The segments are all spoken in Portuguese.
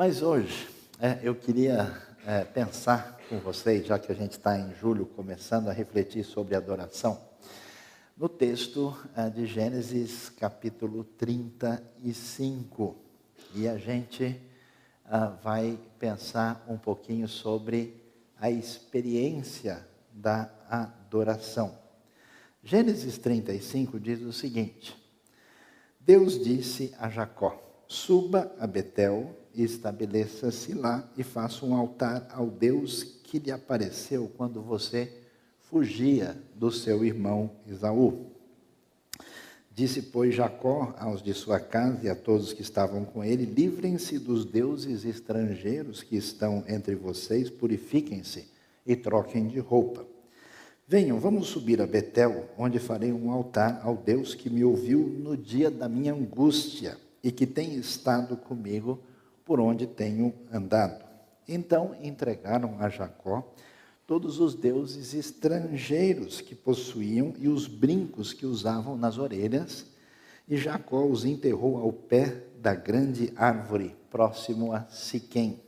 Mas hoje, eu queria pensar com vocês, já que a gente está em julho começando a refletir sobre adoração, no texto de Gênesis capítulo 35. E a gente vai pensar um pouquinho sobre a experiência da adoração. Gênesis 35 diz o seguinte: Deus disse a Jacó: suba a Betel e estabeleça-se lá e faça um altar ao Deus que lhe apareceu quando você fugia do seu irmão Esaú. Disse, pois, Jacó aos de sua casa e a todos que estavam com ele: livrem-se dos deuses estrangeiros que estão entre vocês, purifiquem-se e troquem de roupa. Venham, vamos subir a Betel, onde farei um altar ao Deus que me ouviu no dia da minha angústia e que tem estado comigo por onde tenho andado. Então entregaram a Jacó todos os deuses estrangeiros que possuíam e os brincos que usavam nas orelhas, e Jacó os enterrou ao pé da grande árvore, próximo a Siquém.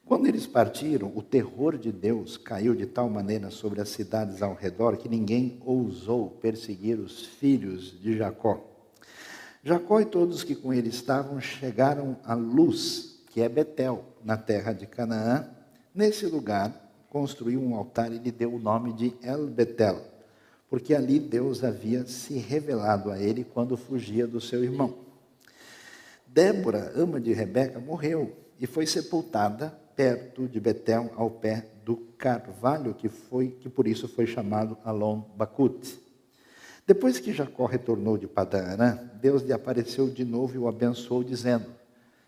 Quando eles partiram, o terror de Deus caiu de tal maneira sobre as cidades ao redor que ninguém ousou perseguir os filhos de Jacó. Jacó e todos que com ele estavam chegaram a Luz, que é Betel, na terra de Canaã. Nesse lugar construiu um altar e lhe deu o nome de El-Betel, porque ali Deus havia se revelado a ele quando fugia do seu irmão. Débora, ama de Rebeca, morreu e foi sepultada perto de Betel, ao pé do carvalho, que por isso foi chamado Alon-Bacut. Depois que Jacó retornou de Padã-Arã, Deus lhe apareceu de novo e o abençoou, dizendo: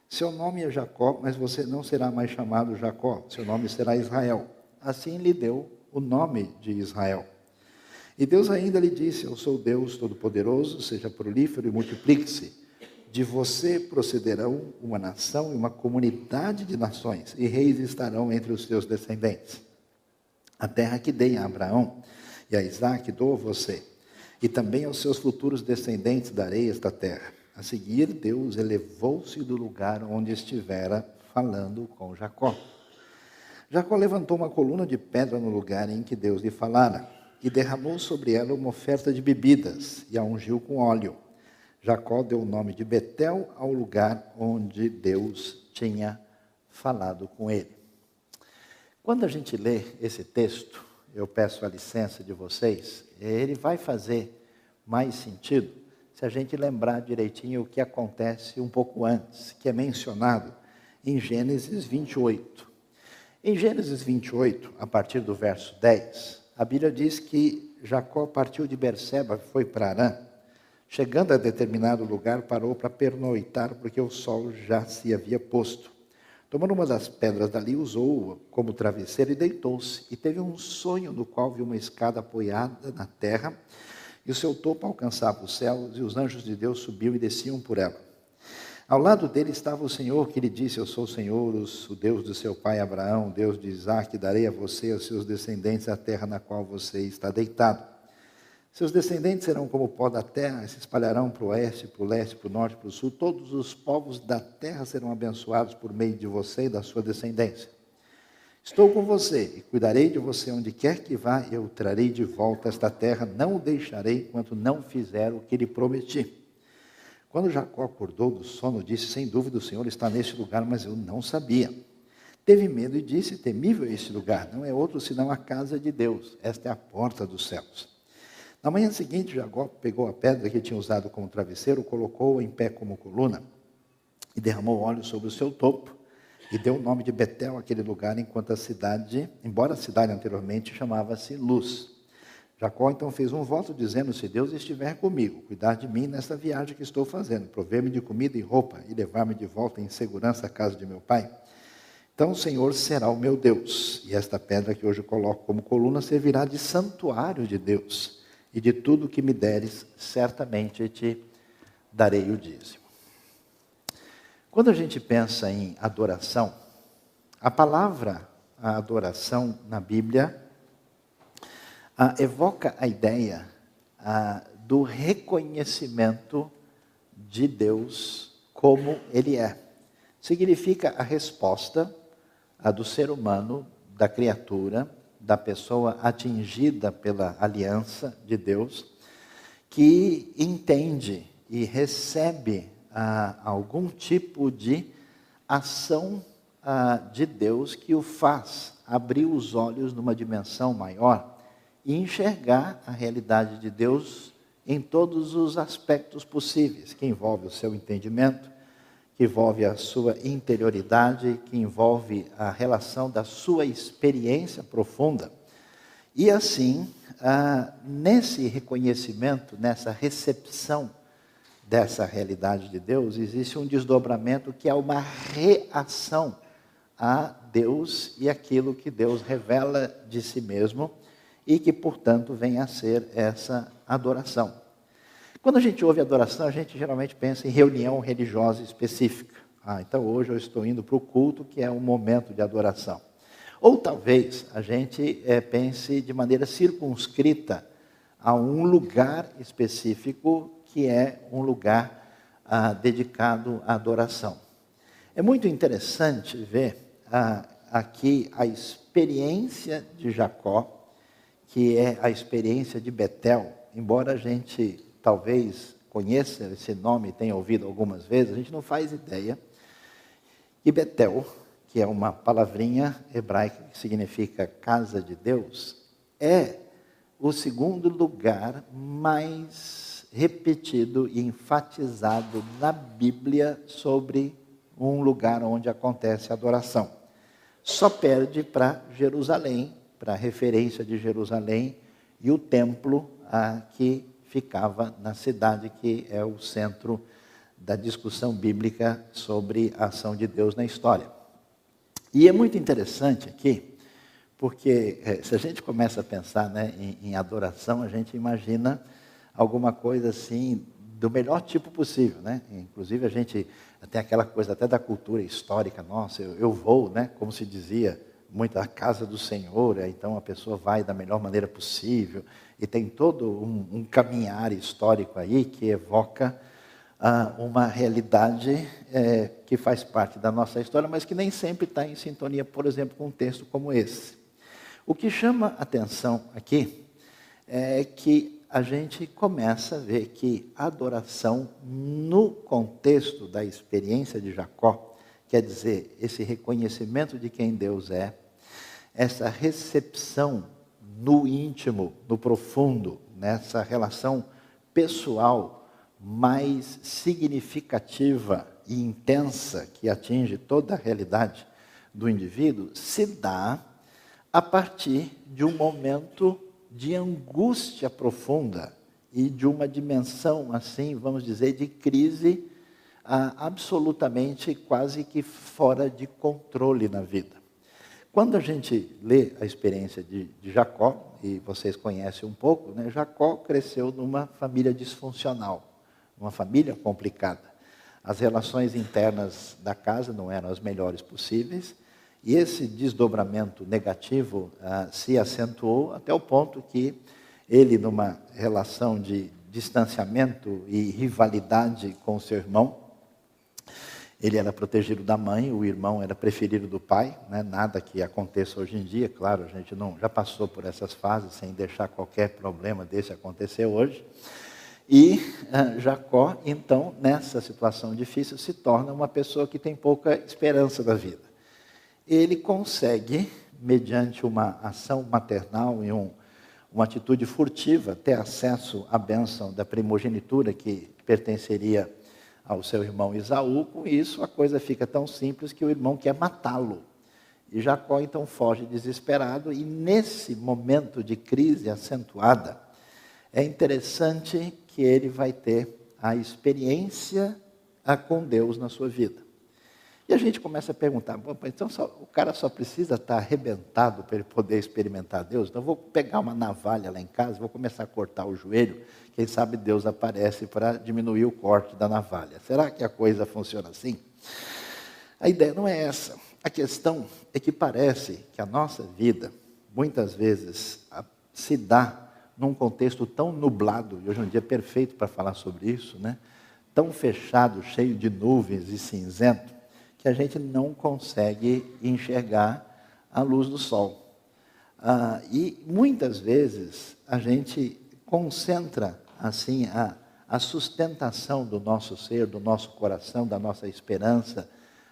seu nome é Jacó, mas você não será mais chamado Jacó, seu nome será Israel. Assim lhe deu o nome de Israel. E Deus ainda lhe disse: eu sou Deus Todo-Poderoso, seja prolífero e multiplique-se. De você procederão uma nação e uma comunidade de nações, e reis estarão entre os seus descendentes. A terra que dei a Abraão e a Isaque dou a você, e também aos seus futuros descendentes darei esta terra. A seguir, Deus elevou-se do lugar onde estivera falando com Jacó. Jacó levantou uma coluna de pedra no lugar em que Deus lhe falara, e derramou sobre ela uma oferta de bebidas, e a ungiu com óleo. Jacó deu o nome de Betel ao lugar onde Deus tinha falado com ele. Quando a gente lê esse texto, eu peço a licença de vocês, ele vai fazer mais sentido se a gente lembrar direitinho o que acontece um pouco antes, que é mencionado em Gênesis 28. Em Gênesis 28, a partir do verso 10, a Bíblia diz que Jacó partiu de Berseba e foi para Harã. Chegando a determinado lugar, parou para pernoitar, porque o sol já se havia posto. Tomando uma das pedras dali, usou-a como travesseiro e deitou-se. E teve um sonho no qual viu uma escada apoiada na terra, e o seu topo alcançava os céus, e os anjos de Deus subiam e desciam por ela. Ao lado dele estava o Senhor, que lhe disse: eu sou o Senhor, o Deus do seu pai Abraão, Deus de Isaque, darei a você e aos seus descendentes a terra na qual você está deitado. Seus descendentes serão como o pó da terra, se espalharão para o oeste, para o leste, para o norte, para o sul. Todos os povos da terra serão abençoados por meio de você e da sua descendência. Estou com você e cuidarei de você onde quer que vá, eu trarei de volta esta terra, não o deixarei enquanto não fizer o que lhe prometi. Quando Jacó acordou do sono, disse: sem dúvida o Senhor está neste lugar, mas eu não sabia. Teve medo e disse: temível é este lugar, não é outro senão a casa de Deus, esta é a porta dos céus. Na manhã seguinte, Jacó pegou a pedra que tinha usado como travesseiro, colocou-a em pé como coluna e derramou óleo sobre o seu topo e deu o nome de Betel àquele lugar, embora a cidade anteriormente chamava-se Luz. Jacó então fez um voto dizendo: se Deus estiver comigo, cuidar de mim nesta viagem que estou fazendo, prover-me de comida e roupa e levar-me de volta em segurança à casa de meu pai, então o Senhor será o meu Deus, e esta pedra que hoje coloco como coluna servirá de santuário de Deus. E de tudo que me deres, certamente te darei o dízimo. Quando a gente pensa em adoração, a palavra adoração na Bíblia evoca a ideia do reconhecimento de Deus como Ele é. significa a resposta do ser humano, da criatura, da pessoa atingida pela aliança de Deus, que entende e recebe algum tipo de ação de Deus que o faz abrir os olhos numa dimensão maior e enxergar a realidade de Deus em todos os aspectos possíveis, que envolve o seu entendimento, que envolve a sua interioridade, que envolve a relação da sua experiência profunda. E assim, nesse reconhecimento, nessa recepção dessa realidade de Deus, existe um desdobramento que é uma reação a Deus e aquilo que Deus revela de si mesmo e que, portanto, vem a ser essa adoração. Quando a gente ouve adoração, a gente geralmente pensa em reunião religiosa específica. Então hoje eu estou indo para o culto, que é um momento de adoração. Ou talvez a gente pense de maneira circunscrita a um lugar específico, que é um lugar dedicado à adoração. É muito interessante ver aqui a experiência de Jacó, que é a experiência de Betel. Embora a gente talvez conheça esse nome, tenha ouvido algumas vezes, a gente não faz ideia que Betel, que é uma palavrinha hebraica que significa casa de Deus, é o segundo lugar mais repetido e enfatizado na Bíblia sobre um lugar onde acontece adoração. Só perde para Jerusalém, para a referência de Jerusalém e o templo que ficava na cidade, que é o centro da discussão bíblica sobre a ação de Deus na história. E é muito interessante aqui, porque se a gente começa a pensar, né, em adoração, a gente imagina alguma coisa assim, do melhor tipo possível, né? Inclusive a gente tem aquela coisa até da cultura histórica, nossa, eu vou, né, como se dizia, muito à casa do Senhor, então a pessoa vai da melhor maneira possível, e tem todo um caminhar histórico aí que evoca uma realidade que faz parte da nossa história, mas que nem sempre está em sintonia, por exemplo, com um texto como esse. O que chama atenção aqui é que a gente começa a ver que a adoração, no contexto da experiência de Jacó, quer dizer, esse reconhecimento de quem Deus é, essa recepção no íntimo, no profundo, nessa relação pessoal mais significativa e intensa que atinge toda a realidade do indivíduo, se dá a partir de um momento de angústia profunda e de uma dimensão, assim, vamos dizer, de crise absolutamente quase que fora de controle na vida. Quando a gente lê a experiência de Jacó, e vocês conhecem um pouco, né, Jacó cresceu numa família disfuncional, uma família complicada. As relações internas da casa não eram as melhores possíveis, e esse desdobramento negativo se acentuou até o ponto que ele, numa relação de distanciamento e rivalidade com o seu irmão, ele era protegido da mãe, o irmão era preferido do pai, né? Nada que aconteça hoje em dia, claro, a gente já passou por essas fases sem deixar qualquer problema desse acontecer hoje. E Jacó, então, nessa situação difícil, se torna uma pessoa que tem pouca esperança da vida. Ele consegue, mediante uma ação maternal e uma atitude furtiva, ter acesso à bênção da primogenitura que pertenceria ao seu irmão Esaú. Com isso, a coisa fica tão simples que o irmão quer matá-lo. E Jacó, então, foge desesperado, e nesse momento de crise acentuada, é interessante que ele vai ter a experiência com Deus na sua vida. E a gente começa a perguntar, então o cara só precisa estar arrebentado para ele poder experimentar Deus? Então eu vou pegar uma navalha lá em casa, vou começar a cortar o joelho, quem sabe Deus aparece para diminuir o corte da navalha. Será que a coisa funciona assim? A ideia não é essa. A questão é que parece que a nossa vida, muitas vezes, se dá num contexto tão nublado, e hoje é um dia perfeito para falar sobre isso, né? Tão fechado, cheio de nuvens e cinzento, que a gente não consegue enxergar a luz do sol. E muitas vezes a gente concentra assim a sustentação do nosso ser, do nosso coração, da nossa esperança,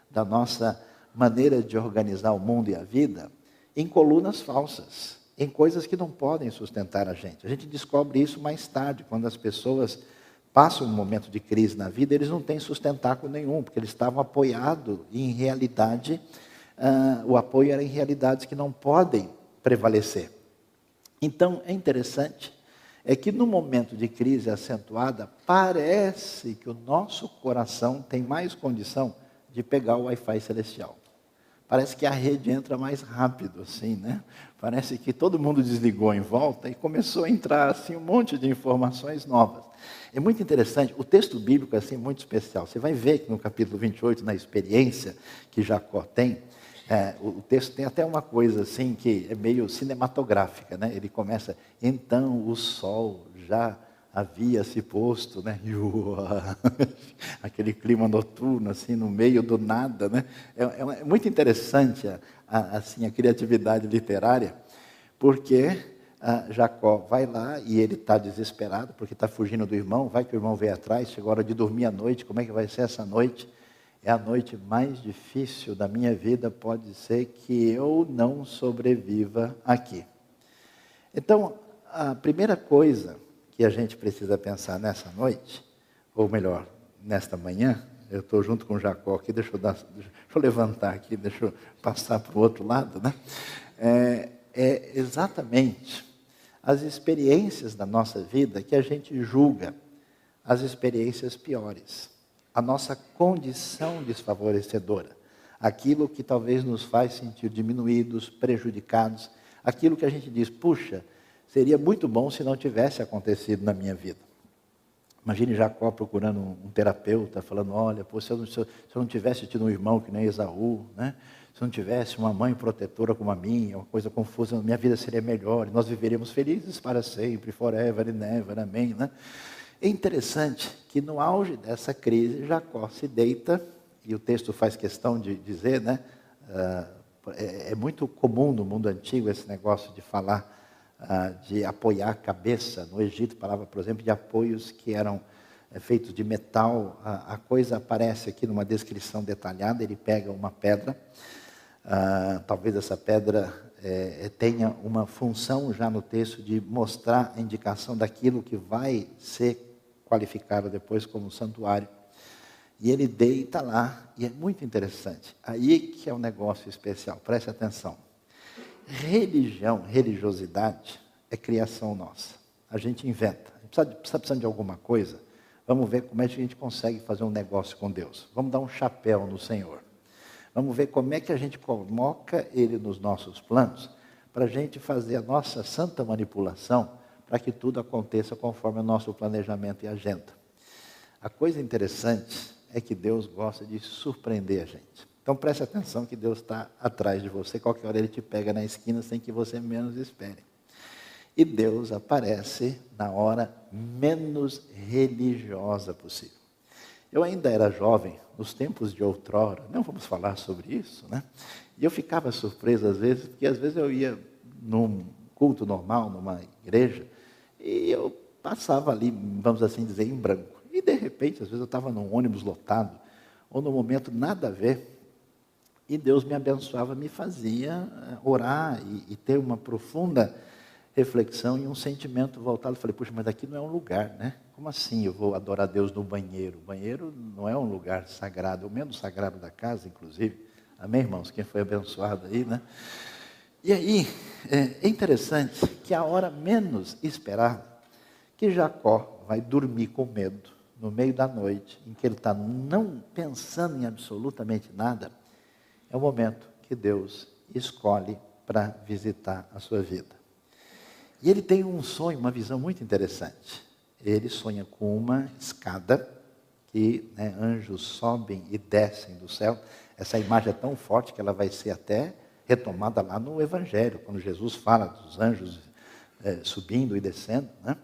da nossa maneira de organizar o mundo e a vida em colunas falsas, em coisas que não podem sustentar a gente. A gente descobre isso mais tarde, quando as pessoas passam um momento de crise na vida, eles não têm sustentáculo nenhum, porque eles estavam apoiados em realidade, o apoio era em realidades que não podem prevalecer. Então, é interessante, é que no momento de crise acentuada, parece que o nosso coração tem mais condição de pegar o Wi-Fi celestial. Parece que a rede entra mais rápido, assim, né? Parece que todo mundo desligou em volta e começou a entrar, assim, um monte de informações novas. É muito interessante, o texto bíblico é, assim, muito especial. Você vai ver que no capítulo 28, na experiência que Jacó tem, o texto tem até uma coisa, assim, que é meio cinematográfica, né? Ele começa, então o sol já havia se posto, né? Aquele clima noturno, assim, no meio do nada, né? É muito interessante assim, a criatividade literária, porque Jacó vai lá e ele está desesperado, porque está fugindo do irmão, vai que o irmão veio atrás, chegou a hora de dormir à noite, como é que vai ser essa noite? É a noite mais difícil da minha vida, pode ser que eu não sobreviva aqui. Então, a primeira coisa que a gente precisa pensar nessa noite, ou melhor, nesta manhã, eu estou junto com Jacó aqui, deixa eu levantar aqui, deixa eu passar para o outro lado, né? É exatamente as experiências da nossa vida que a gente julga as experiências piores, a nossa condição desfavorecedora, aquilo que talvez nos faz sentir diminuídos, prejudicados, aquilo que a gente diz, puxa, seria muito bom se não tivesse acontecido na minha vida. Imagine Jacó procurando um terapeuta, falando, olha, pô, se eu não tivesse tido um irmão que nem Esaú, né? Se eu não tivesse uma mãe protetora como a minha, uma coisa confusa, minha vida seria melhor, nós viveríamos felizes para sempre, forever and ever, amém, né? É interessante que no auge dessa crise, Jacó se deita, e o texto faz questão de dizer, né? É muito comum no mundo antigo esse negócio de falar, de apoiar a cabeça. No Egito, falava, por exemplo, de apoios que eram feitos de metal. A coisa aparece aqui numa descrição detalhada, ele pega uma pedra, talvez essa pedra tenha uma função já no texto de mostrar a indicação daquilo que vai ser qualificado depois como santuário. E ele deita lá, e é muito interessante. Aí que é um negócio especial, preste atenção. Religiosidade é criação nossa. A gente inventa. A gente está precisando de alguma coisa, vamos ver como é que a gente consegue fazer um negócio com Deus. Vamos dar um chapéu no Senhor. Vamos ver como é que a gente coloca Ele nos nossos planos, para a gente fazer a nossa santa manipulação, para que tudo aconteça conforme o nosso planejamento e agenda. A coisa interessante é que Deus gosta de surpreender a gente. Então preste atenção que Deus está atrás de você, qualquer hora Ele te pega na esquina sem que você menos espere. E Deus aparece na hora menos religiosa possível. Eu ainda era jovem, nos tempos de outrora, não vamos falar sobre isso, né? E eu ficava surpreso às vezes, porque às vezes eu ia num culto normal, numa igreja, e eu passava ali, vamos assim dizer, em branco. E de repente, às vezes eu estava num ônibus lotado, ou num momento nada a ver, e Deus me abençoava, me fazia orar e ter uma profunda reflexão e um sentimento voltado. Eu falei, puxa, mas aqui não é um lugar, né? Como assim eu vou adorar Deus no banheiro? O banheiro não é um lugar sagrado, é o menos sagrado da casa, inclusive. Amém, irmãos? Quem foi abençoado aí, né? E aí, é interessante que a hora menos esperada, que Jacó vai dormir com medo, no meio da noite, em que ele está não pensando em absolutamente nada, é o momento que Deus escolhe para visitar a sua vida. E ele tem um sonho, uma visão muito interessante. Ele sonha com uma escada que anjos sobem e descem do céu. Essa imagem é tão forte que ela vai ser até retomada lá no Evangelho, quando Jesus fala dos anjos subindo e descendo, né?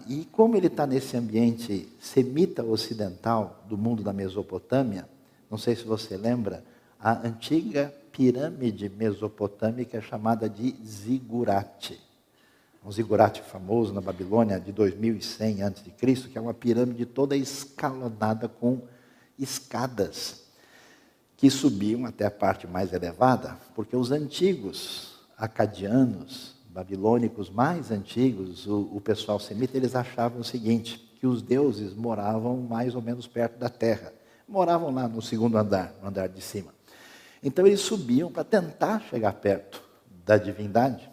E como ele está nesse ambiente semita ocidental do mundo da Mesopotâmia, não sei se você lembra, a antiga pirâmide mesopotâmica chamada de zigurate. Um zigurate famoso na Babilônia de 2100 a.C., que é uma pirâmide toda escalonada com escadas que subiam até a parte mais elevada, porque os antigos acadianos, babilônicos mais antigos, o pessoal semita, eles achavam o seguinte, que os deuses moravam mais ou menos perto da terra. Moravam lá no segundo andar, no andar de cima. Então eles subiam para tentar chegar perto da divindade.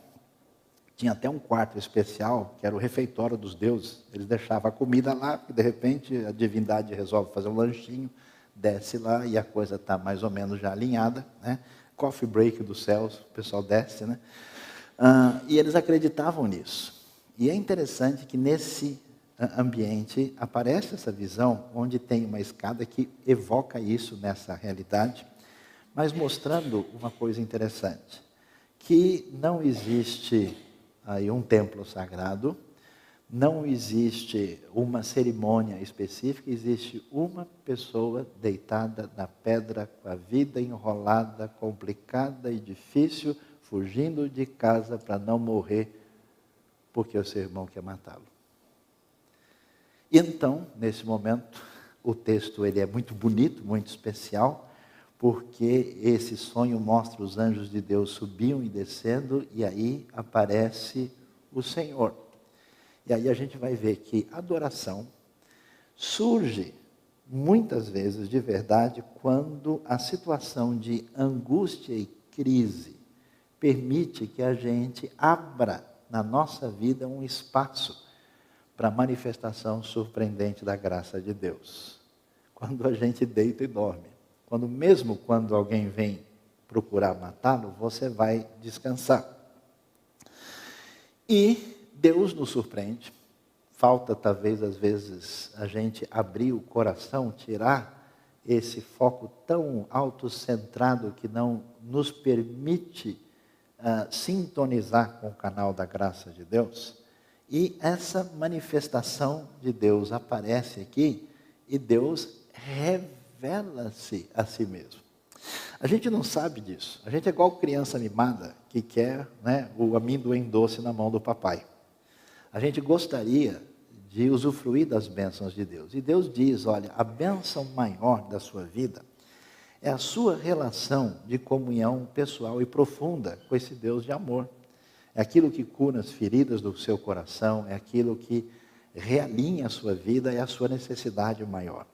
Tinha até um quarto especial, que era o refeitório dos deuses. Eles deixavam a comida lá, porque de repente a divindade resolve fazer um lanchinho, desce lá e a coisa está mais ou menos já alinhada, né? Coffee break dos céus, o pessoal desce, né? E eles acreditavam nisso. E é interessante que nesse ambiente aparece essa visão, onde tem uma escada que evoca isso nessa realidade, mas mostrando uma coisa interessante, que não existe aí um templo sagrado, não existe uma cerimônia específica, existe uma pessoa deitada na pedra, com a vida enrolada, complicada e difícil, fugindo de casa para não morrer, porque o seu irmão quer matá-lo. E então, nesse momento, o texto ele é muito bonito, muito especial, porque esse sonho mostra os anjos de Deus subiam e descendo, e aí aparece o Senhor. E aí a gente vai ver que a adoração surge muitas vezes de verdade quando a situação de angústia e crise permite que a gente abra na nossa vida um espaço para a manifestação surpreendente da graça de Deus. Quando a gente deita e dorme. Mesmo quando alguém vem procurar matá-lo, você vai descansar. E Deus nos surpreende. Falta, talvez, às vezes, a gente abrir o coração, tirar esse foco tão autocentrado que não nos permite sintonizar com o canal da graça de Deus. E essa manifestação de Deus aparece aqui e Deus revela-se a si mesmo. A gente não sabe disso. A gente é igual criança mimada que quer, né, o amendoim doce na mão do papai. A gente gostaria de usufruir das bênçãos de Deus. E Deus diz, olha, a bênção maior da sua vida é a sua relação de comunhão pessoal e profunda com esse Deus de amor. É aquilo que cura as feridas do seu coração, é aquilo que realinha a sua vida, é a sua necessidade maior.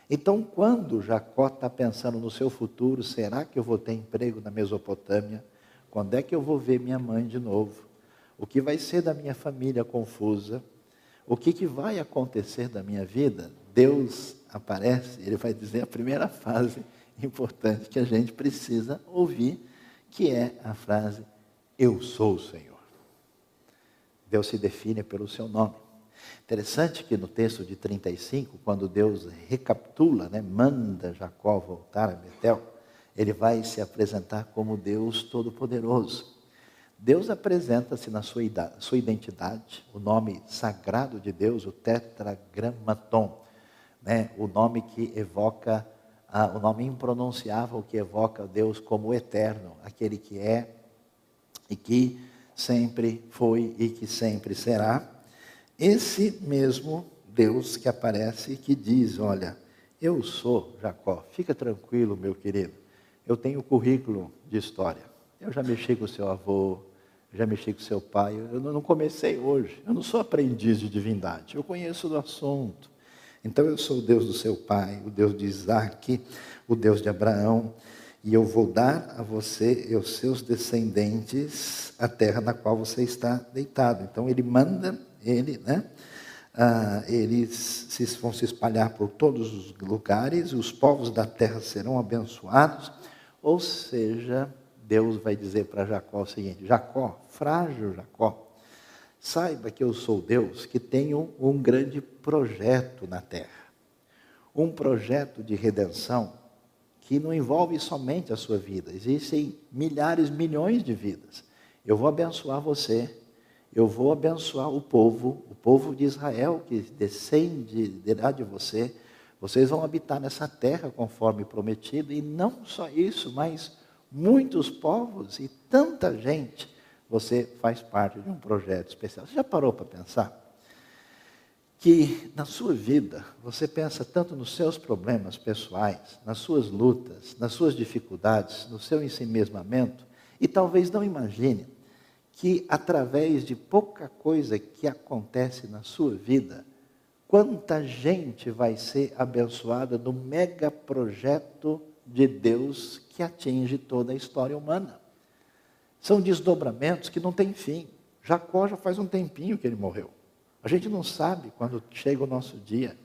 Então, quando Jacó está pensando no seu futuro, será que eu vou ter emprego na Mesopotâmia? Quando é que eu vou ver minha mãe de novo? O que vai ser da minha família confusa? O que vai acontecer da minha vida? Deus aparece, ele vai dizer a primeira frase importante que a gente precisa ouvir, que é a frase, eu sou o Senhor. Deus se define pelo seu nome. Interessante que no texto de 35, quando Deus recapitula, né, manda Jacó voltar a Betel, ele vai se apresentar como Deus Todo-Poderoso. Deus apresenta-se na sua identidade, o nome sagrado de Deus, o tetragramaton, né, o nome que evoca, o nome impronunciável que evoca Deus como eterno, aquele que é e que sempre foi e que sempre será. Esse mesmo Deus que aparece e que diz, olha, eu sou Jacó, fica tranquilo, meu querido, eu tenho currículo de história, eu já mexi com o seu avô, já mexi com o seu pai, eu não comecei hoje, eu não sou aprendiz de divindade, eu conheço do assunto. Então eu sou o Deus do seu pai, o Deus de Isaac, o Deus de Abraão, e eu vou dar a você e aos seus descendentes a terra na qual você está deitado. Então ele manda, eles vão se espalhar por todos os lugares, e os povos da terra serão abençoados. Ou seja, Deus vai dizer para Jacó o seguinte, Jacó, frágil Jacó, saiba que eu sou Deus que tenho um grande projeto na terra. Um projeto de redenção que não envolve somente a sua vida. Existem milhares, milhões de vidas. Eu vou abençoar você, eu vou abençoar o povo de Israel que descenderá de você, Vocês vão habitar nessa terra conforme prometido, e não só isso, mas muitos povos e tanta gente. Você faz parte de um projeto especial. Você já parou para pensar que na sua vida você pensa tanto nos seus problemas pessoais, nas suas lutas, nas suas dificuldades, no seu ensimesmamento, e talvez não imagine que através de pouca coisa que acontece na sua vida, quanta gente vai ser abençoada no mega projeto de Deus que atinge toda a história humana. São desdobramentos que não têm fim. Jacó já faz um tempinho que ele morreu. A gente não sabe quando chega o nosso dia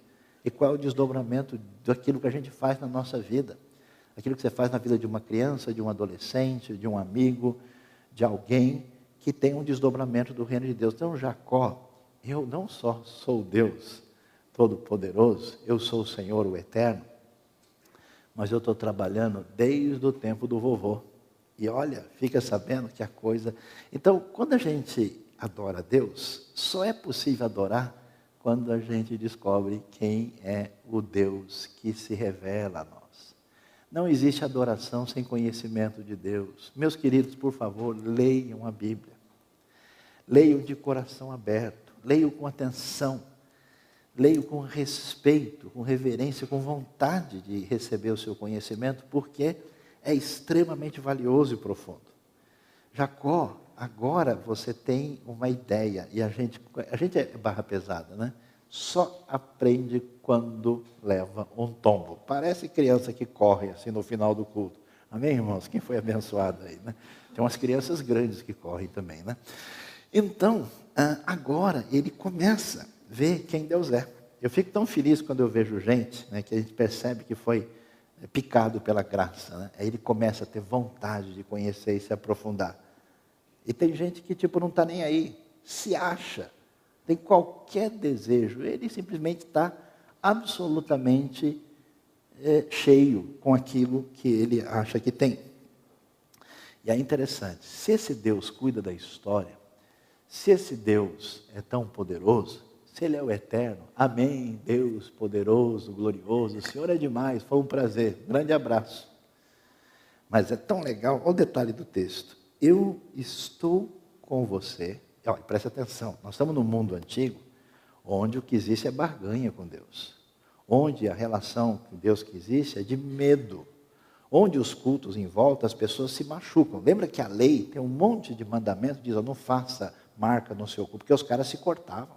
e qual é o desdobramento daquilo que a gente faz na nossa vida. Aquilo que você faz na vida de uma criança, de um adolescente, de um amigo, de alguém que tem um desdobramento do reino de Deus. Então, Jacó, eu não só sou Deus Todo-Poderoso, eu sou o Senhor, o Eterno, mas eu estou trabalhando desde o tempo do vovô. E olha, fica sabendo que a coisa... Então, quando a gente adora a Deus, só é possível adorar quando a gente descobre quem é o Deus que se revela a nós. Não existe adoração sem conhecimento de Deus. Meus queridos, por favor, leiam a Bíblia. Leiam de coração aberto, leiam com atenção, leiam com respeito, com reverência, com vontade de receber o seu conhecimento, porque é extremamente valioso e profundo. Jacó, agora você tem uma ideia, e a gente é barra pesada, né? Só aprende quando leva um tombo. Parece criança que corre assim no final do culto. Amém, irmãos? Quem foi abençoado aí, né? Tem umas crianças grandes que correm também, né? Então, agora ele começa a ver quem Deus é. Eu fico tão feliz quando eu vejo gente, né, que a gente percebe que foi picado pela graça, né? Aí ele começa a ter vontade de conhecer e se aprofundar. E tem gente que não está nem aí, se acha, tem qualquer desejo, ele simplesmente está absolutamente cheio com aquilo que ele acha que tem. E é interessante, se esse Deus cuida da história, se esse Deus é tão poderoso, se Ele é o eterno, amém, Deus poderoso, glorioso, o Senhor é demais, foi um prazer, grande abraço. Mas é tão legal, olha o detalhe do texto, eu estou com você, olha, presta atenção, nós estamos no mundo antigo, onde o que existe é barganha com Deus, onde a relação com Deus que existe é de medo, onde os cultos em volta as pessoas se machucam. Lembra que a lei tem um monte de mandamentos, diz, não faça marca no seu corpo, porque os caras se cortavam,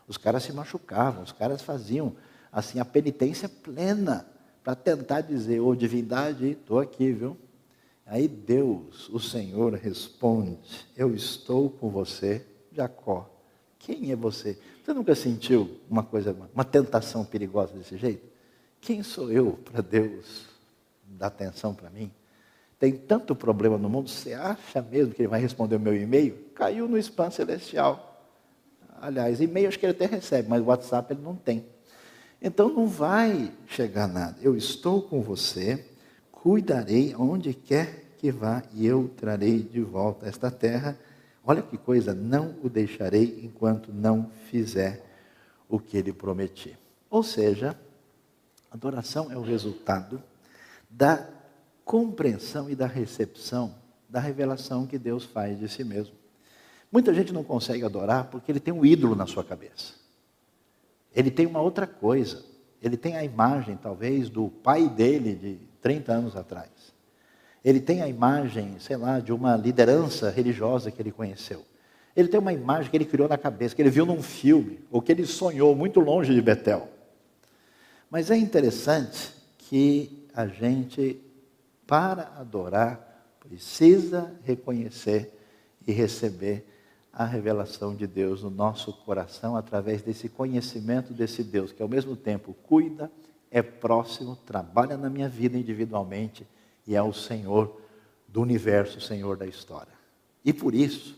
os caras se machucavam, os caras faziam assim a penitência plena para tentar dizer, ô divindade, estou aqui, viu? Aí Deus, o Senhor, responde, eu estou com você, Jacó. Quem é você? Você nunca sentiu uma tentação perigosa desse jeito? Quem sou eu para Deus dar atenção para mim? Tem tanto problema no mundo, você acha mesmo que ele vai responder o meu e-mail? Caiu no spam celestial. Aliás, e-mail acho que ele até recebe, mas o WhatsApp ele não tem. Então não vai chegar nada. Eu estou com você, cuidarei onde quer que vá e eu trarei de volta esta terra. Olha que coisa, não o deixarei enquanto não fizer o que ele prometi. Ou seja, adoração é o resultado da compreensão e da recepção da revelação que Deus faz de si mesmo. Muita gente não consegue adorar porque ele tem um ídolo na sua cabeça. Ele tem uma outra coisa. Ele tem a imagem, talvez, do pai dele de 30 anos atrás. Ele tem a imagem, sei lá, de uma liderança religiosa que ele conheceu. Ele tem uma imagem que ele criou na cabeça, que ele viu num filme, ou que ele sonhou muito longe de Betel. Mas é interessante que a gente, para adorar, precisa reconhecer e receber a revelação de Deus no nosso coração através desse conhecimento desse Deus, que ao mesmo tempo cuida, é próximo, trabalha na minha vida individualmente e é o Senhor do universo, o Senhor da história. E por isso,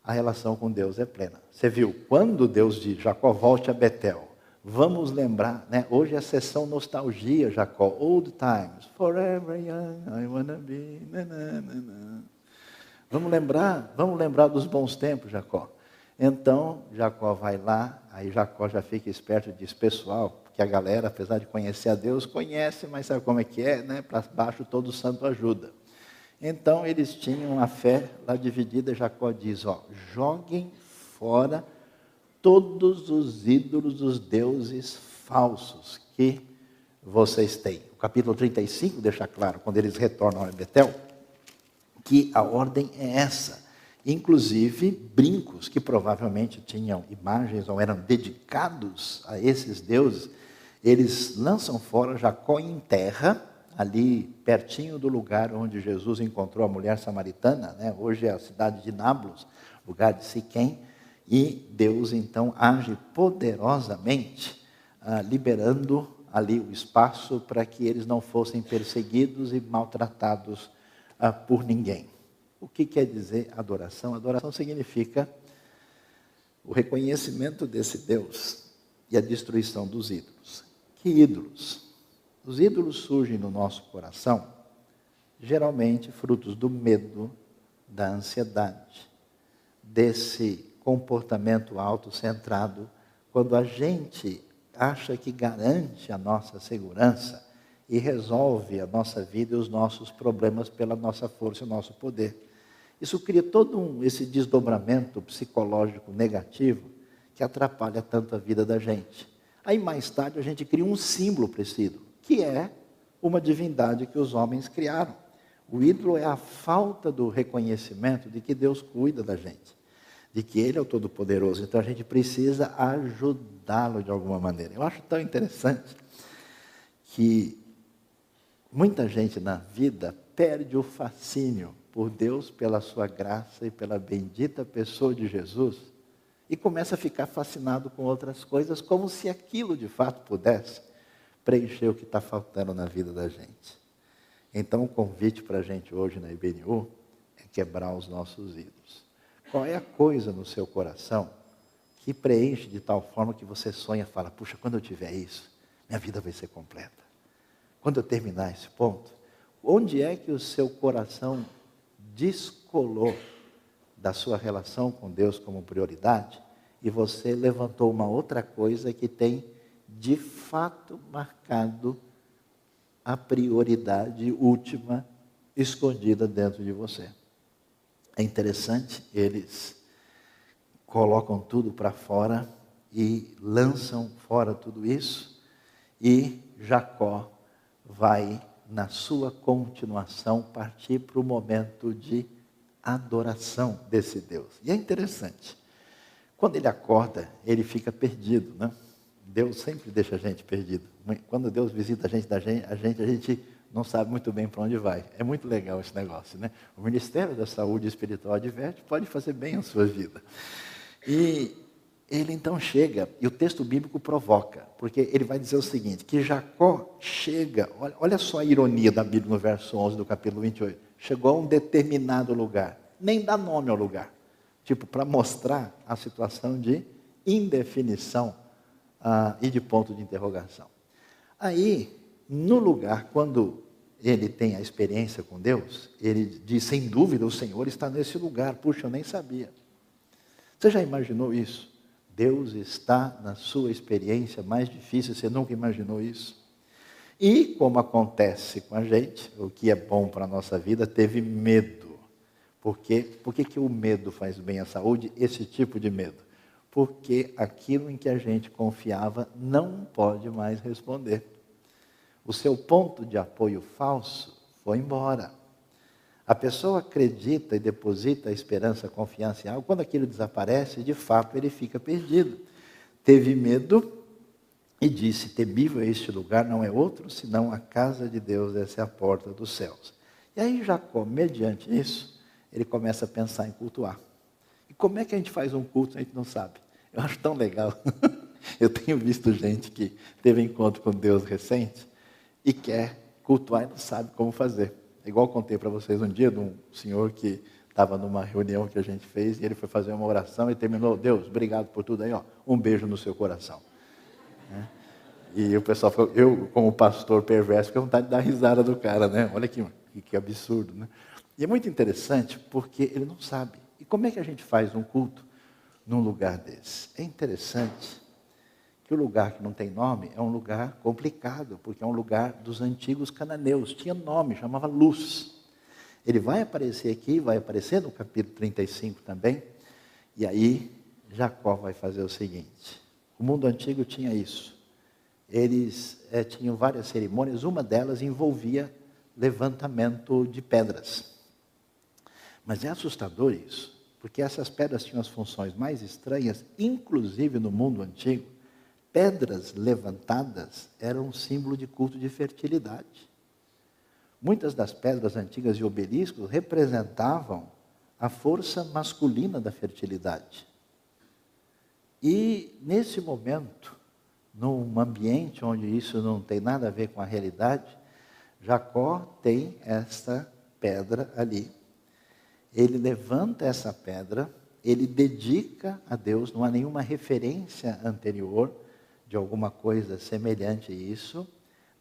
a relação com Deus é plena. Você viu, quando Deus diz, Jacó, volte a Betel, vamos lembrar, né? Hoje é a sessão nostalgia, Jacó, old times, forever young, I wanna be, na, na, na, na. Vamos lembrar dos bons tempos, Jacó. Então, Jacó vai lá, aí Jacó já fica esperto e diz, pessoal, que a galera, apesar de conhecer a Deus, conhece, mas sabe como é que é, né? Para baixo todo santo ajuda. Então eles tinham a fé lá dividida. Jacó diz, joguem fora todos os ídolos, os deuses falsos que vocês têm. O capítulo 35 deixa claro, quando eles retornam a Betel, que a ordem é essa. Inclusive brincos que provavelmente tinham imagens ou eram dedicados a esses deuses, eles lançam fora. Jacó enterra ali pertinho do lugar onde Jesus encontrou a mulher samaritana, né? Hoje é a cidade de Nablus, lugar de Siquém, e Deus então age poderosamente, liberando ali o espaço para que eles não fossem perseguidos e maltratados por ninguém. O que quer dizer adoração? Adoração significa o reconhecimento desse Deus e a destruição dos ídolos. Que ídolos? Os ídolos surgem no nosso coração, geralmente frutos do medo, da ansiedade, desse comportamento autocentrado, quando a gente acha que garante a nossa segurança e resolve a nossa vida e os nossos problemas pela nossa força e o nosso poder. Isso cria todo esse desdobramento psicológico negativo que atrapalha tanto a vida da gente. Aí mais tarde a gente cria um símbolo para esse ídolo, que é uma divindade que os homens criaram. O ídolo é a falta do reconhecimento de que Deus cuida da gente, de que Ele é o Todo-Poderoso. Então a gente precisa ajudá-lo de alguma maneira. Eu acho tão interessante que muita gente na vida perde o fascínio por Deus, pela sua graça e pela bendita pessoa de Jesus, e começa a ficar fascinado com outras coisas, como se aquilo de fato pudesse preencher o que está faltando na vida da gente. Então o convite para a gente hoje na IBNU é quebrar os nossos ídolos. Qual é a coisa no seu coração que preenche de tal forma que você sonha e fala, puxa, quando eu tiver isso, minha vida vai ser completa. Quando eu terminar esse ponto, onde é que o seu coração descolou da sua relação com Deus como prioridade e você levantou uma outra coisa que tem de fato marcado a prioridade última escondida dentro de você? É interessante, eles colocam tudo para fora e lançam fora tudo isso, e Jacó vai, na sua continuação, partir para o momento de adoração desse Deus. E é interessante, quando ele acorda, ele fica perdido, né? Deus sempre deixa a gente perdido. Quando Deus visita a gente não sabe muito bem para onde vai. É muito legal esse negócio, né? O Ministério da Saúde Espiritual adverte, pode fazer bem a sua vida. E ele então chega, e o texto bíblico provoca, porque ele vai dizer o seguinte, que Jacó chega, olha só a ironia da Bíblia no verso 11 do capítulo 28, chegou a um determinado lugar, nem dá nome ao lugar, tipo para mostrar a situação de indefinição e de ponto de interrogação. Aí, no lugar, quando ele tem a experiência com Deus, ele diz, sem dúvida, o Senhor está nesse lugar, puxa, eu nem sabia. Você já imaginou isso? Deus está na sua experiência mais difícil, você nunca imaginou isso? E, como acontece com a gente, o que é bom para a nossa vida, teve medo. Por quê? Por que o medo faz bem à saúde? Esse tipo de medo. Porque aquilo em que a gente confiava não pode mais responder. O seu ponto de apoio falso foi embora. A pessoa acredita e deposita a esperança, a confiança em algo, quando aquilo desaparece, de fato ele fica perdido. Teve medo e disse, temível este lugar não é outro, senão a casa de Deus, essa é a porta dos céus. E aí Jacó, mediante isso, ele começa a pensar em cultuar. E como é que a gente faz um culto, a gente não sabe. Eu acho tão legal. Eu tenho visto gente que teve encontro com Deus recente e quer cultuar e não sabe como fazer. Igual eu contei para vocês um dia de um senhor que estava numa reunião que a gente fez e ele foi fazer uma oração e terminou, Deus, obrigado por tudo aí, um beijo no seu coração. E o pessoal falou, eu como pastor perverso, fiquei com vontade de dar risada do cara, né? Olha que absurdo, né? E é muito interessante porque ele não sabe. E como é que a gente faz um culto num lugar desse? É interessante que o lugar que não tem nome é um lugar complicado, porque é um lugar dos antigos cananeus. Tinha nome, chamava Luz. Ele vai aparecer aqui, vai aparecer no capítulo 35 também. E aí, Jacó vai fazer o seguinte. O mundo antigo tinha isso. Eles tinham várias cerimônias, uma delas envolvia levantamento de pedras. Mas é assustador isso, porque essas pedras tinham as funções mais estranhas, inclusive no mundo antigo. Pedras levantadas eram um símbolo de culto de fertilidade. Muitas das pedras antigas e obeliscos representavam a força masculina da fertilidade. E, nesse momento, num ambiente onde isso não tem nada a ver com a realidade, Jacó tem esta pedra ali. Ele levanta essa pedra, ele dedica a Deus, não há nenhuma referência anterior de alguma coisa semelhante a isso,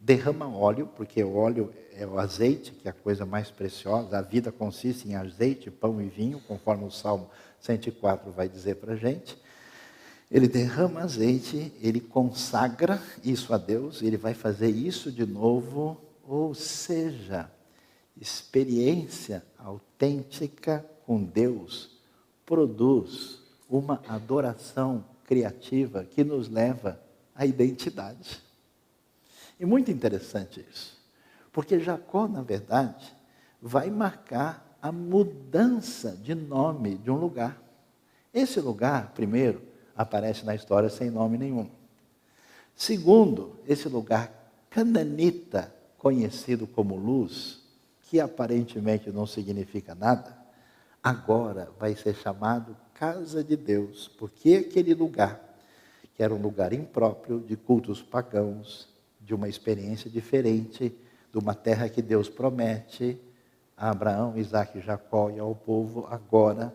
derrama óleo, porque o óleo é o azeite, que é a coisa mais preciosa, a vida consiste em azeite, pão e vinho, conforme o Salmo 104 vai dizer para a gente. Ele derrama azeite, ele consagra isso a Deus, ele vai fazer isso de novo, ou seja, experiência autêntica com Deus produz uma adoração criativa que nos leva à identidade. E muito interessante isso, porque Jacó, na verdade, vai marcar a mudança de nome de um lugar. Esse lugar, primeiro, aparece na história sem nome nenhum. Segundo, esse lugar cananita, conhecido como Luz, que aparentemente não significa nada, agora vai ser chamado Casa de Deus, porque aquele lugar, que era um lugar impróprio de cultos pagãos, de uma experiência diferente, de uma terra que Deus promete a Abraão, Isaque, Jacó e ao povo, agora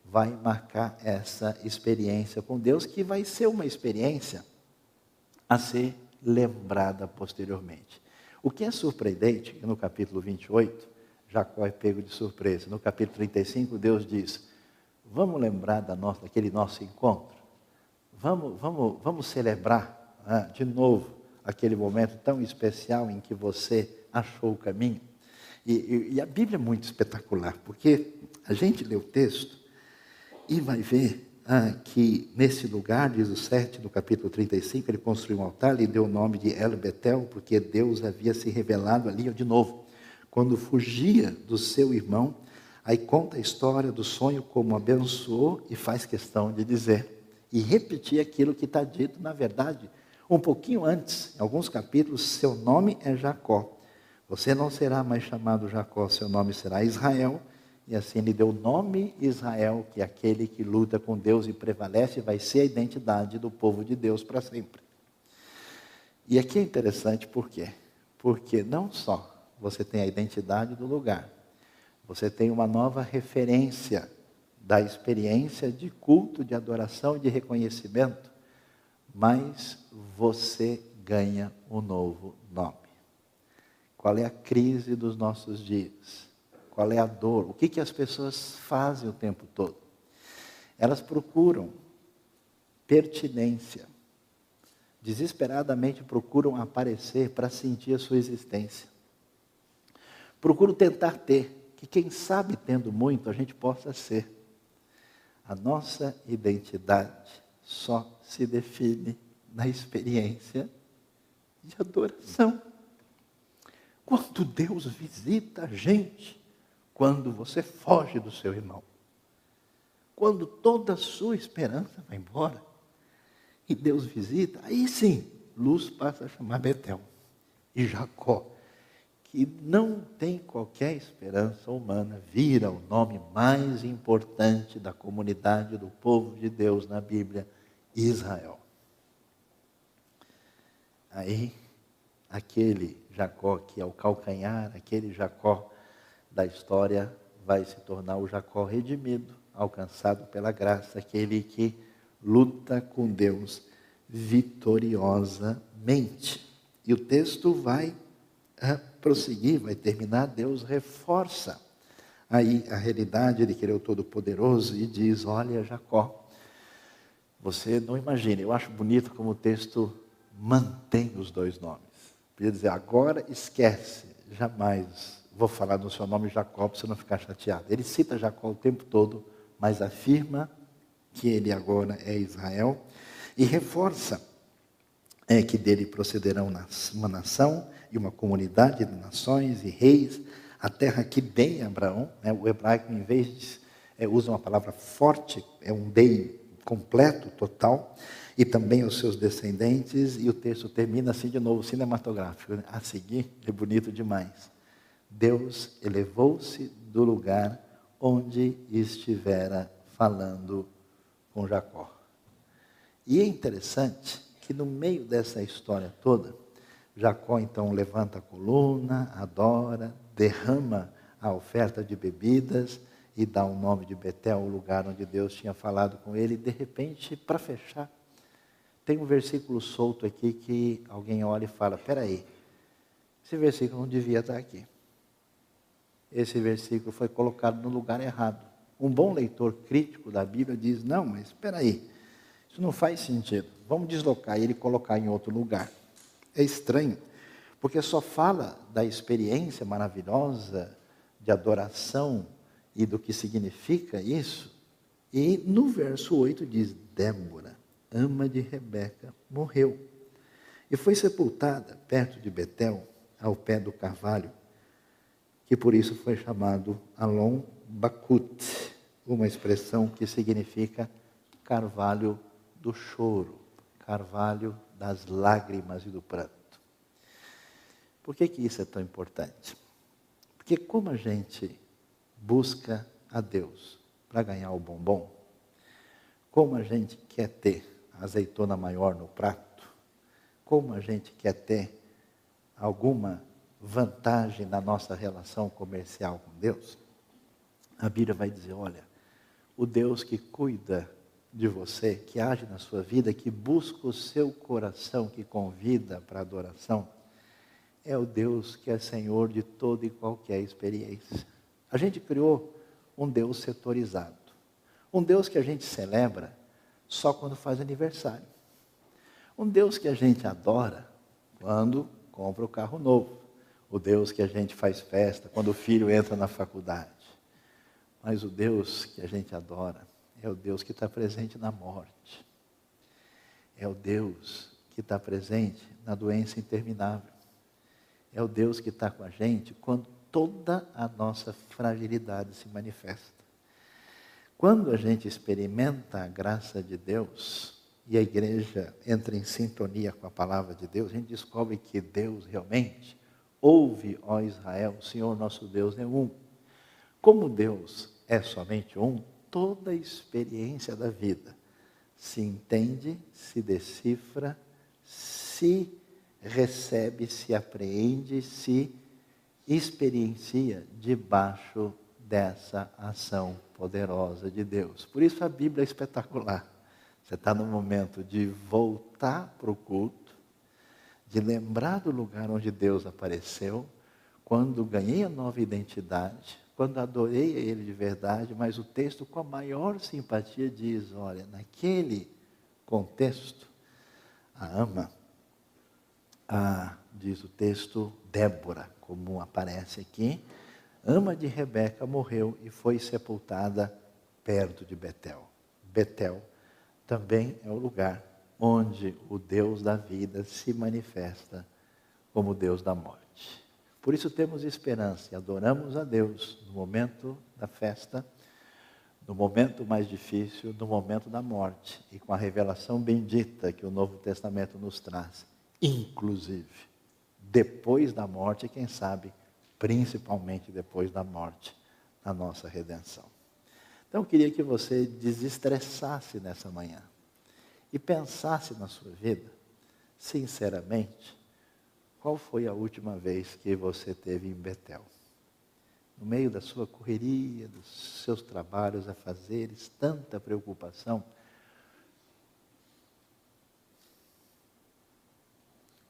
vai marcar essa experiência com Deus, que vai ser uma experiência a ser lembrada posteriormente. O que é surpreendente, que no capítulo 28, Jacó é pego de surpresa. No capítulo 35, Deus diz, vamos lembrar daquele nosso encontro? Vamos celebrar de novo aquele momento tão especial em que você achou o caminho? E a Bíblia é muito espetacular, porque a gente lê o texto e vai ver que nesse lugar, diz o 7 do capítulo 35, ele construiu um altar, lhe deu o nome de El Betel, porque Deus havia se revelado ali de novo. Quando fugia do seu irmão, aí conta a história do sonho, como abençoou, e faz questão de dizer, e repetir aquilo que está dito, na verdade, um pouquinho antes, em alguns capítulos, seu nome é Jacó. Você não será mais chamado Jacó, seu nome será Israel. E assim ele deu o nome Israel, que é aquele que luta com Deus e prevalece, vai ser a identidade do povo de Deus para sempre. E aqui é interessante por quê? Porque não só você tem a identidade do lugar, você tem uma nova referência da experiência de culto, de adoração e de reconhecimento, mas você ganha um novo nome. Qual é a crise dos nossos dias? Qual é a dor? O que as pessoas fazem o tempo todo? Elas procuram pertinência. Desesperadamente procuram aparecer para sentir a sua existência. Procuram tentar ter, que quem sabe tendo muito a gente possa ser. A nossa identidade só se define na experiência de adoração. Quando Deus visita a gente, quando você foge do seu irmão, quando toda a sua esperança vai embora, e Deus visita, aí sim, Luz passa a chamar Betel. E Jacó, que não tem qualquer esperança humana, vira o nome mais importante da comunidade do povo de Deus na Bíblia, Israel. Aí, aquele Jacó que é o calcanhar, aquele Jacó da história vai se tornar o Jacó redimido, alcançado pela graça, aquele que luta com Deus vitoriosamente. E o texto vai prosseguir, vai terminar, Deus reforça aí a realidade de que Ele é o Todo-Poderoso e diz, olha Jacó, Você não imagina, eu acho bonito como o texto mantém os dois nomes. Podia dizer, agora esquece, jamais vou falar do seu nome Jacó para você não ficar chateado. Ele cita Jacó o tempo todo, mas afirma que ele agora é Israel e reforça que dele procederão uma nação e uma comunidade de nações e reis, a terra que dei a Abraão. O hebraico, em vez de usa uma palavra forte, é um dei completo, total, e também os seus descendentes, e o texto termina assim de novo, cinematográfico, né? A seguir, é bonito demais. Deus elevou-se do lugar onde estivera falando com Jacó. E é interessante que no meio dessa história toda, Jacó então levanta a coluna, adora, derrama a oferta de bebidas e dá o nome de Betel, o lugar onde Deus tinha falado com ele. E de repente, para fechar, tem um versículo solto aqui que alguém olha e fala, espera aí, esse versículo não devia estar aqui. Esse versículo foi colocado no lugar errado. Um bom leitor crítico da Bíblia diz, não, mas espera aí, isso não faz sentido. Vamos deslocar ele e colocar em outro lugar. É estranho, porque só fala da experiência maravilhosa de adoração e do que significa isso. E no verso 8 diz, Débora, ama de Rebeca, morreu. E foi sepultada perto de Betel, ao pé do carvalho, que por isso foi chamado Alon Bakut, uma expressão que significa carvalho do choro, carvalho das lágrimas e do pranto. Por que isso é tão importante? Porque como a gente busca a Deus para ganhar o bombom, como a gente quer ter a azeitona maior no prato, como a gente quer ter alguma vantagem na nossa relação comercial com Deus, a Bíblia vai dizer, olha, o Deus que cuida de você, que age na sua vida, que busca o seu coração, que convida para a adoração, é o Deus que é Senhor de toda e qualquer experiência. A gente criou um Deus setorizado, um Deus que a gente celebra só quando faz aniversário, um Deus que a gente adora quando compra o carro novo, o Deus que a gente faz festa quando o filho entra na faculdade. Mas o Deus que a gente adora é o Deus que está presente na morte. É o Deus que está presente na doença interminável. É o Deus que está com a gente quando toda a nossa fragilidade se manifesta. Quando a gente experimenta a graça de Deus e a igreja entra em sintonia com a palavra de Deus, a gente descobre que Deus realmente ouve, ó Israel, o Senhor nosso Deus é um. Como Deus é somente um, toda a experiência da vida se entende, se decifra, se recebe, se apreende, se experiencia debaixo dessa ação poderosa de Deus. Por isso a Bíblia é espetacular. Você está no momento de voltar para o culto, de lembrar do lugar onde Deus apareceu, quando ganhei a nova identidade, quando adorei a Ele de verdade, mas o texto com a maior simpatia diz, olha, naquele contexto, diz o texto, Débora, como aparece aqui, ama de Rebeca morreu e foi sepultada perto de Betel. Betel também é o lugar onde o Deus da vida se manifesta como Deus da morte. Por isso temos esperança e adoramos a Deus no momento da festa, no momento mais difícil, no momento da morte, e com a revelação bendita que o Novo Testamento nos traz, inclusive depois da morte, e quem sabe, principalmente depois da morte, a nossa redenção. Então eu queria que você desestressasse nessa manhã e pensasse na sua vida, sinceramente, qual foi a última vez que você esteve em Betel? No meio da sua correria, dos seus trabalhos a fazeres, tanta preocupação.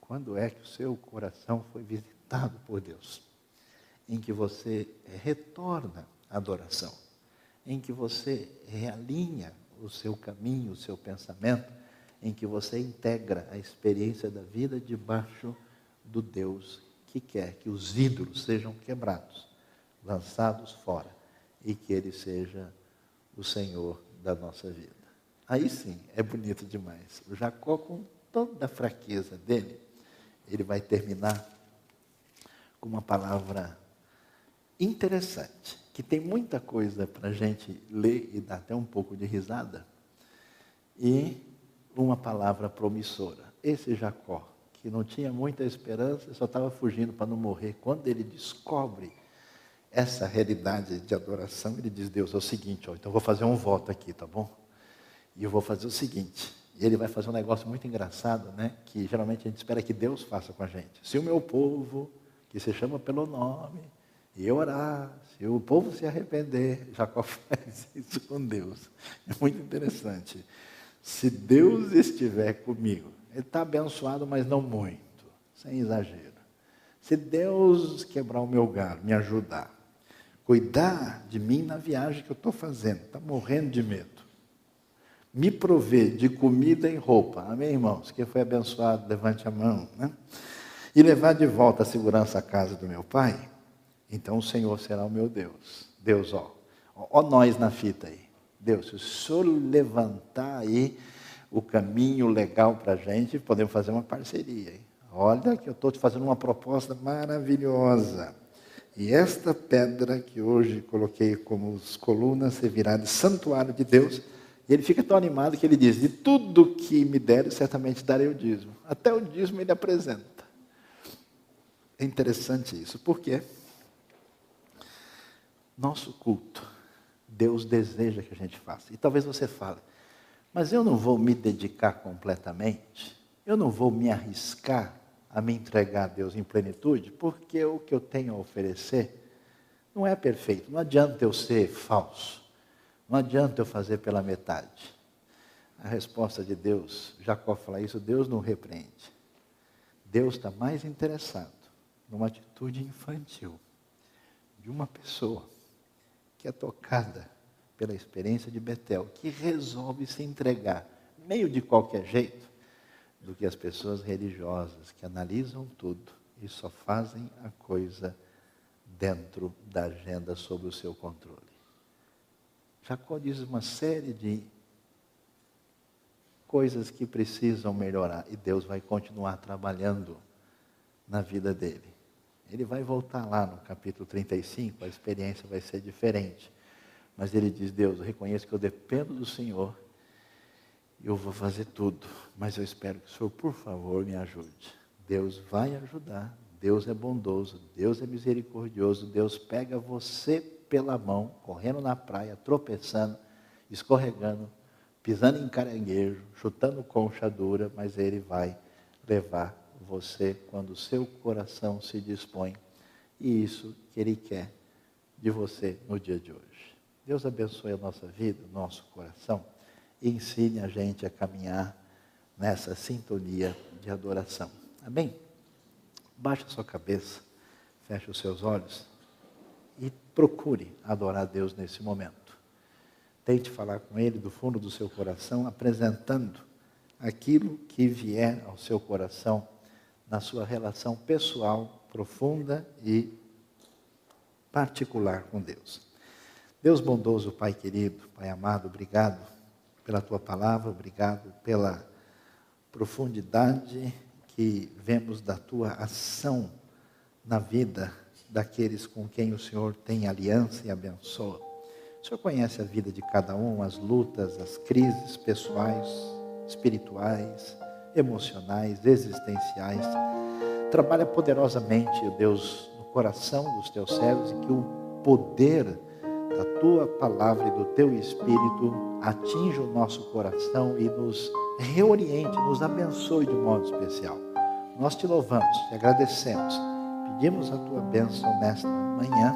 Quando é que o seu coração foi visitado por Deus? Em que você retorna à adoração, em que você realinha o seu caminho, o seu pensamento, em que você integra a experiência da vida debaixo do Deus que quer que os ídolos sejam quebrados, lançados fora, e que Ele seja o Senhor da nossa vida. Aí sim, é bonito demais. O Jacó, com toda a fraqueza dele, ele vai terminar com uma palavra interessante, que tem muita coisa para a gente ler e dar até um pouco de risada, e uma palavra promissora. Esse Jacó, que não tinha muita esperança, só estava fugindo para não morrer, quando ele descobre essa realidade de adoração, ele diz: Deus, é o seguinte, então eu vou fazer um voto aqui, tá bom? E eu vou fazer o seguinte, e ele vai fazer um negócio muito engraçado, né? Que geralmente a gente espera que Deus faça com a gente. Se o meu povo, que se chama pelo nome, e orar, se o povo se arrepender, Jacó faz isso com Deus. É muito interessante. Se Deus estiver comigo, ele está abençoado, mas não muito, sem exagero. Se Deus quebrar o meu galho, me ajudar, cuidar de mim na viagem que eu estou fazendo, está morrendo de medo, me prover de comida e roupa, amém, irmãos? Quem foi abençoado, levante a mão, né? E levar de volta a segurança à casa do meu pai, então o Senhor será o meu Deus. Deus, ó nós na fita aí. Deus, se o Senhor levantar aí o caminho legal para a gente, podemos fazer uma parceria, hein? Olha que eu estou te fazendo uma proposta maravilhosa. E esta pedra que hoje coloquei como colunas servirá de santuário de Deus. E ele fica tão animado que ele diz: de tudo que me der, certamente darei o dízimo. Até o dízimo ele apresenta. É interessante isso. Por quê? Nosso culto, Deus deseja que a gente faça. E talvez você fale: mas eu não vou me dedicar completamente? Eu não vou me arriscar a me entregar a Deus em plenitude? Porque o que eu tenho a oferecer não é perfeito. Não adianta eu ser falso. Não adianta eu fazer pela metade. A resposta de Deus, Jacó fala isso, Deus não repreende. Deus está mais interessado numa atitude infantil de uma pessoa que é tocada pela experiência de Betel, que resolve se entregar, meio de qualquer jeito, do que as pessoas religiosas que analisam tudo e só fazem a coisa dentro da agenda sob o seu controle. Jacó diz uma série de coisas que precisam melhorar e Deus vai continuar trabalhando na vida dele. Ele vai voltar lá no capítulo 35, a experiência vai ser diferente. Mas ele diz: Deus, eu reconheço que eu dependo do Senhor, eu vou fazer tudo, mas eu espero que o Senhor, por favor, me ajude. Deus vai ajudar, Deus é bondoso, Deus é misericordioso, Deus pega você pela mão, correndo na praia, tropeçando, escorregando, pisando em caranguejo, chutando concha dura, mas Ele vai levar você quando o seu coração se dispõe. E isso que Ele quer de você no dia de hoje. Deus abençoe a nossa vida, o nosso coração, e ensine a gente a caminhar nessa sintonia de adoração. Amém? Baixe a sua cabeça, feche os seus olhos e procure adorar a Deus nesse momento. Tente falar com Ele do fundo do seu coração, apresentando aquilo que vier ao seu coração na sua relação pessoal, profunda e particular com Deus. Deus bondoso, Pai querido, Pai amado, obrigado pela Tua palavra, obrigado pela profundidade que vemos da Tua ação na vida daqueles com quem o Senhor tem aliança e abençoa. O Senhor conhece a vida de cada um, as lutas, as crises pessoais, espirituais, emocionais, existenciais. Trabalha poderosamente, Deus, no coração dos Teus servos, e que o poder da Tua palavra e do Teu Espírito atinja o nosso coração e nos reoriente, nos abençoe de modo especial. Nós Te louvamos, Te agradecemos, pedimos a Tua bênção nesta manhã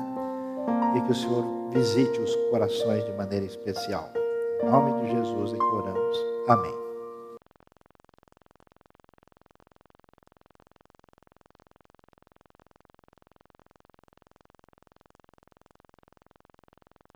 e que o Senhor visite os corações de maneira especial. Em nome de Jesus é que oramos. Amém.